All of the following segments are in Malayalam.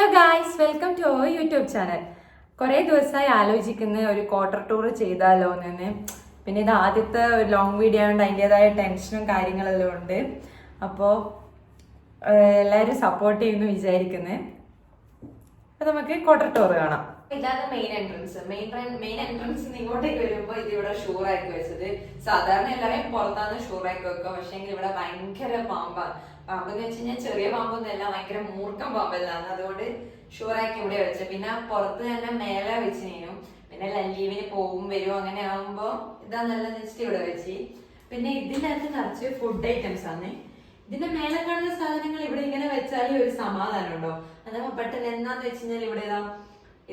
Hello guys, welcome to our YouTube channel. കുറേ ദിവസമായി ആലോചിക്കുന്ന ഒരു ക്വാർട്ടർ ടൂർ ചെയ്താലോ എന്ന്. പിന്നെ ഇത് ആദ്യത്തെ ഒരു ലോങ് വീഡിയോ ആയതുകൊണ്ട് അതിൻ്റെതായ ടെൻഷനും കാര്യങ്ങളെല്ലാം ഉണ്ട്. അപ്പോൾ എല്ലാവരും സപ്പോർട്ട് ചെയ്യുന്നു വിചാരിക്കുന്നത്. അപ്പം നമുക്ക് ക്വാർട്ടർ ടൂർ കാണാം. ഇതാണ് മെയിൻ എൻട്രൻസ്. മെയിൻ എൻട്രൻസ് ഇങ്ങോട്ടേക്ക് വരുമ്പോ ഇത് ഇവിടെ ഷൂറാക്കി വെച്ചത്. സാധാരണ എല്ലാവരും പുറത്താണ് ഷൂറാക്കി വെക്കുക. പക്ഷെ ഇവിടെ ഭയങ്കര പാമ്പാണ്. പാമ്പെന്ന് വെച്ച് കഴിഞ്ഞാൽ ചെറിയ പാമ്പൊന്നുമല്ല, ഭയങ്കര മൂർഖം പാമ്പെല്ലാം. അതുകൊണ്ട് ഷൂറാക്കി ഇവിടെ വെച്ചത്. പിന്നെ പുറത്ത് തന്നെ മേലെ വെച്ചിനു. പിന്നെ ലീവിന് പോകും വരും അങ്ങനെ ആകുമ്പോ ഇതാ നല്ലതെന്ന് വെച്ചിട്ട് ഇവിടെ വെച്ച്. പിന്നെ ഇതിന്റെ അകത്ത് നിറച്ച് ഫുഡ് ഐറ്റംസ് ആണ്. ഇതിന്റെ മേലെ കാണുന്ന സാധനങ്ങൾ ഇവിടെ ഇങ്ങനെ വെച്ചാൽ ഒരു സമാധാനം ഉണ്ടോ. അതാവുമ്പോ പെട്ടെന്ന് എന്താന്ന് വെച്ച് കഴിഞ്ഞാൽ ഇവിടെ ഇതാ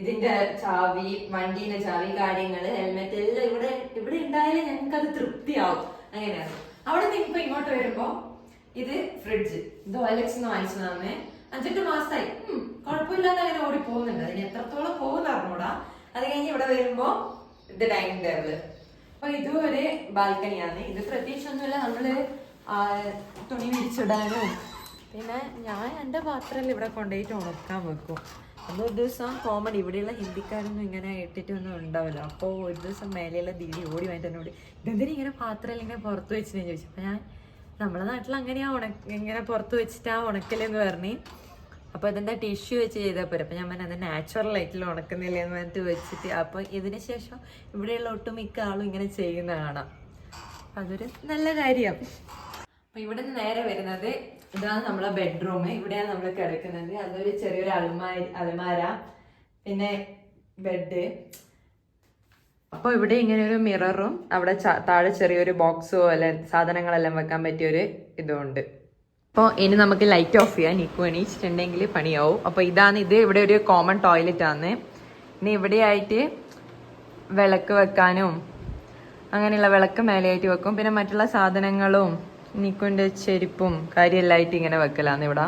ഇതിന്റെ ചാവി, വണ്ടീന്റെ ചാവി, കാര്യങ്ങള്, ഹെൽമെറ്റ് എല്ലാം ഇവിടെ ഉണ്ടായാലും ഞങ്ങൾക്ക് അത് തൃപ്തിയാവും. അങ്ങനെയാണ്. അവിടെ നിന്ന് ഇങ്ങോട്ട് വരുമ്പോ ഇത് ഫ്രിഡ്ജ്. ഇത് ഒലക്സ് വാങ്ങിച്ചതാണ്. 5-8 മാസമായി. കുഴപ്പമില്ലാതെ അങ്ങനെ ഓടി പോകുന്നുണ്ട്. അതിന് എത്രത്തോളം പോകുന്ന അറിഞ്ഞൂടാ. അത് കഴിഞ്ഞ് ഇവിടെ വരുമ്പോ ഇത് ഡൈനിങ് ടേബിള്. അപ്പൊ ഇതും ഒരു ബാൽക്കണിയാണ്. ഇത് പ്രത്യേകിച്ചൊന്നുമില്ല, നമ്മള് തുണി വിരിച്ചിടാനും പിന്നെ ഞാൻ എൻ്റെ പാത്രം ഇവിടെ കൊണ്ടുപോയിട്ട് ഉണക്കാൻ വെക്കും. അപ്പോൾ ഒരു ദിവസം കോമഡി, ഇവിടെയുള്ള ഹിന്ദിക്കാരൊന്നും ഇങ്ങനെ ഇട്ടിട്ടൊന്നും ഉണ്ടാവില്ല. അപ്പോൾ ഒരു ദിവസം മേലെയുള്ള ദീദി ഓടി വാങ്ങിട്ട് എന്നോട് ഇതെന്തിനും ഇങ്ങനെ പാത്രം ഇങ്ങനെ പുറത്ത് വെച്ചിട്ട് ചോദിച്ചു. അപ്പോൾ ഞാൻ നമ്മളെ നാട്ടിൽ അങ്ങനെയാ ഇങ്ങനെ പുറത്ത് വെച്ചിട്ടാ ഉണക്കലെന്ന് പറഞ്ഞ്. അപ്പോൾ ഇതെന്താ ടിഷ്യൂ വെച്ച് ചെയ്താൽ പോരാ. അപ്പോൾ ഞാൻ പറഞ്ഞത് അത് നാച്ചുറൽ ആയിട്ടുള്ള ഉണക്കുന്നില്ല എന്ന് പറഞ്ഞിട്ട് വെച്ചിട്ട്. അപ്പോൾ ഇതിന് ശേഷം ഇവിടെയുള്ള ഒട്ടുമിക്ക ആളും ഇങ്ങനെ ചെയ്യുന്ന കാണാം. അതൊരു നല്ല കാര്യം. അപ്പൊ ഇവിടെ നിന്ന് നേരെ വരുന്നത് ഇതാണ് നമ്മളെ ബെഡ്റൂം. ഇവിടെയാണ് നമ്മൾ കിടക്കുന്നത്. അതൊരു ചെറിയൊരു അലമാര, പിന്നെ ബെഡ്. അപ്പൊ ഇവിടെ ഇങ്ങനെ ഒരു മിററും അവിടെ താഴെ ചെറിയൊരു ബോക്സോ അല്ലെ സാധനങ്ങളെല്ലാം വെക്കാൻ പറ്റിയൊരു ഇതുണ്ട്. അപ്പോൾ ഇനി നമുക്ക് ലൈറ്റ് ഓഫ് ചെയ്യാം. നിക്കു എണീച്ചിട്ടുണ്ടെങ്കിൽ പണിയാവും. അപ്പൊ ഇത് ഇവിടെ ഒരു കോമൺ ടോയ്ലറ്റ് ആണ്. ഇനി ഇവിടെ ആയിട്ട് വിളക്ക് വെക്കാനും അങ്ങനെയുള്ള വിളക്ക് മേലെയായിട്ട് വെക്കും. പിന്നെ മറ്റുള്ള സാധനങ്ങളും നിക്കുന്റെ ചെരുപ്പും കാര്യമെല്ലായിട്ട് ഇങ്ങനെ വെക്കലാന്ന് ഇവിടെ.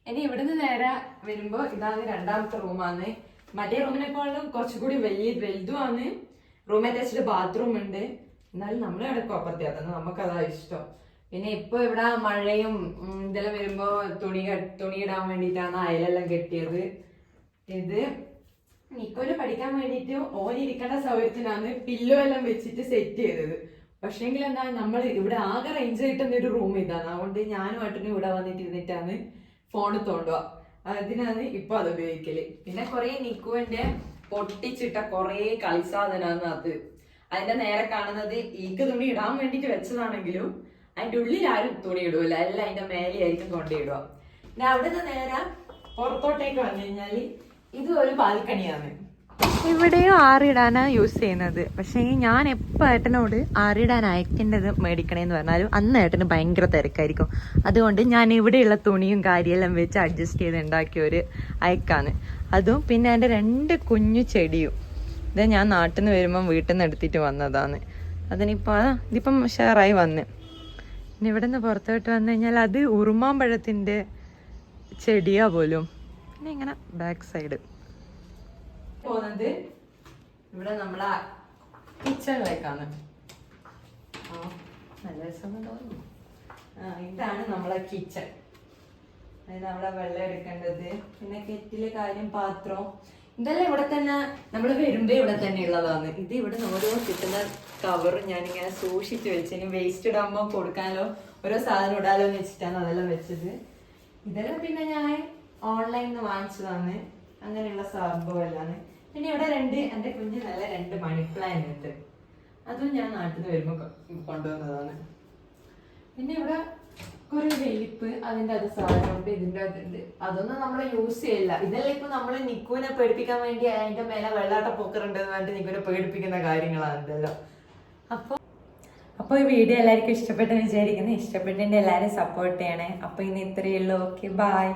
ഇനി ഇവിടുന്ന് നേരെ വരുമ്പോ ഇതാണ് രണ്ടാമത്തെ റൂമാണ്. മറ്റേ റൂമിനെക്കാളും കുറച്ചുകൂടി വലുതുമാണ്. റൂം അറ്റാച്ച്ഡ് ബാത്റൂം ഉണ്ട്. എന്നാലും നമ്മൾ കിടക്കും അപ്പുറത്തേക്ക്. നമുക്കതാ ഇഷ്ടം. പിന്നെ ഇപ്പൊ ഇവിടെ മഴയും ഇതെല്ലാം വരുമ്പോ തുണി ഇടാൻ വേണ്ടിയിട്ടാണ് അയലെല്ലാം കെട്ടിയത്. ഇത് നിക്കോന് പഠിക്കാൻ വേണ്ടിയിട്ട് ഓനിരിക്കേണ്ട സൗകര്യത്തിനാണ് പില്ലോ എല്ലാം വെച്ചിട്ട് സെറ്റ് ചെയ്തത്. പക്ഷേങ്കിൽ എന്താ നമ്മൾ ഇവിടെ ആകെ റേഞ്ച് കിട്ടുന്ന ഒരു റൂം ഇതാണ്. അതുകൊണ്ട് ഞാനും ഏട്ടനും ഇവിടെ വന്നിട്ട് ഇരുന്നിട്ടാണ് ഫോണ് തോണ്ടുക. അതിനാണ് ഇപ്പൊ അത് ഉപയോഗിക്കല്. പിന്നെ കുറെ നിക്കുവിന്റെ പൊട്ടിച്ചിട്ട കുറെ കളിസാധനാണ് അത്. അതിന്റെ നേരെ കാണുന്നത് ഈക്ക് തുണി ഇടാൻ വേണ്ടിട്ട് വെച്ചതാണെങ്കിലും അതിന്റെ ഉള്ളിൽ ആരും തുണി ഇടൂല. എല്ലാം അതിന്റെ മേലെയായിരിക്കും കൊണ്ടിടുക. പിന്നെ അവിടുന്ന് നേരെ പുറത്തോട്ടേക്ക് വന്നു കഴിഞ്ഞാല് ഇത് ഒരു ബാൽക്കണിയാണ്. ഇവിടെയും ആറിടാനാണ് യൂസ് ചെയ്യുന്നത്. പക്ഷേ ഞാൻ എപ്പോൾ ഏട്ടനോട് ആറിടാൻ അയക്കേണ്ടത് മേടിക്കണേന്ന് പറഞ്ഞാലും അന്ന് ഏട്ടന് ഭയങ്കര തിരക്കായിരിക്കും. അതുകൊണ്ട് ഞാൻ ഇവിടെയുള്ള തുണിയും കാര്യമെല്ലാം വെച്ച് അഡ്ജസ്റ്റ് ചെയ്ത് ഉണ്ടാക്കിയ ഒരു അയക്കാണ്. അതും പിന്നെ എൻ്റെ 2 കുഞ്ഞു ചെടിയും. ഇത് ഞാൻ നാട്ടിൽ നിന്ന് വരുമ്പം വീട്ടിൽ നിന്ന് എടുത്തിട്ട് വന്നതാണ്. ഇതിപ്പം ഷെയറായി വന്ന്. പിന്നെ ഇവിടെ നിന്ന് പുറത്തോട്ട് വന്നു കഴിഞ്ഞാൽ അത് ഉറുമാമ്പഴത്തിൻ്റെ ചെടിയാ പോലും. പിന്നെ ഇങ്ങനെ ബാക്ക് സൈഡ് പോകുന്നത് ഇവിടെ നമ്മളെ കിച്ചണിലേക്കാണ്. നല്ല രസം തോന്നുന്നു. ഇതാണ് നമ്മളെ കിച്ചൺ. അതായത് നമ്മളെ വെള്ളം എടുക്കേണ്ടത്, പിന്നെ കെറ്റില്, കാര്യം, പാത്രം, ഇതെല്ലാം ഇവിടെ തന്നെ നമ്മൾ വരുമ്പോ ഇവിടെ തന്നെ ഉള്ളതാണ്. ഇത് ഇവിടെ ഓരോ കിട്ടുന്ന കവർ ഞാനിങ്ങനെ സൂക്ഷിച്ചു വെച്ച്. ഇനി വേസ്റ്റ് ഇടാകുമ്പോ കൊടുക്കാനോ ഓരോ സാധനം ഇടാലോ എന്ന് വെച്ചിട്ടാണ് അതെല്ലാം വെച്ചത്. ഇതെല്ലാം പിന്നെ ഞാൻ ഓൺലൈനിൽ നിന്ന് വാങ്ങിച്ചതാണ്. അങ്ങനെയുള്ള സംഭവമെല്ലാം. പിന്നെ ഇവിടെ എൻ്റെ കുഞ്ഞ് നല്ല 2 മണി പ്ലാന്റ് ഉണ്ട്. അതും ഞാൻ നാട്ടിൽ നിന്ന് വരുമ്പോൾ കൊണ്ടുവന്നതാണ്. പിന്നെ ഇവിടെ കുറെ വെലിപ്പ്, അതിൻ്റെ അത് സാധനമുണ്ട്, ഇതിൻ്റെ അതുണ്ട്. അതൊന്നും നമ്മൾ യൂസ് ചെയ്യില്ല. ഇതെല്ലാം ഇപ്പൊ നമ്മൾ നിക്കുവിനെ പേടിപ്പിക്കാൻ വേണ്ടി അതിന്റെ മേലെ വെള്ളാട്ട പൊക്കറുണ്ട് എന്ന് പറഞ്ഞിട്ട് നിക്കുവിനെ പേടിപ്പിക്കുന്ന കാര്യങ്ങളാണ് ഇതെല്ലാം. അപ്പോൾ ഈ വീഡിയോ എല്ലാവർക്കും ഇഷ്ടപ്പെട്ടെന്ന് വിചാരിക്കുന്നു. ഇഷ്ടപ്പെട്ടെങ്കിൽ എല്ലാവരും സപ്പോർട്ട് ചെയ്യണേ. അപ്പോൾ ഇന്ന് ഇത്രയേ ഉള്ളൂ. Okay, by.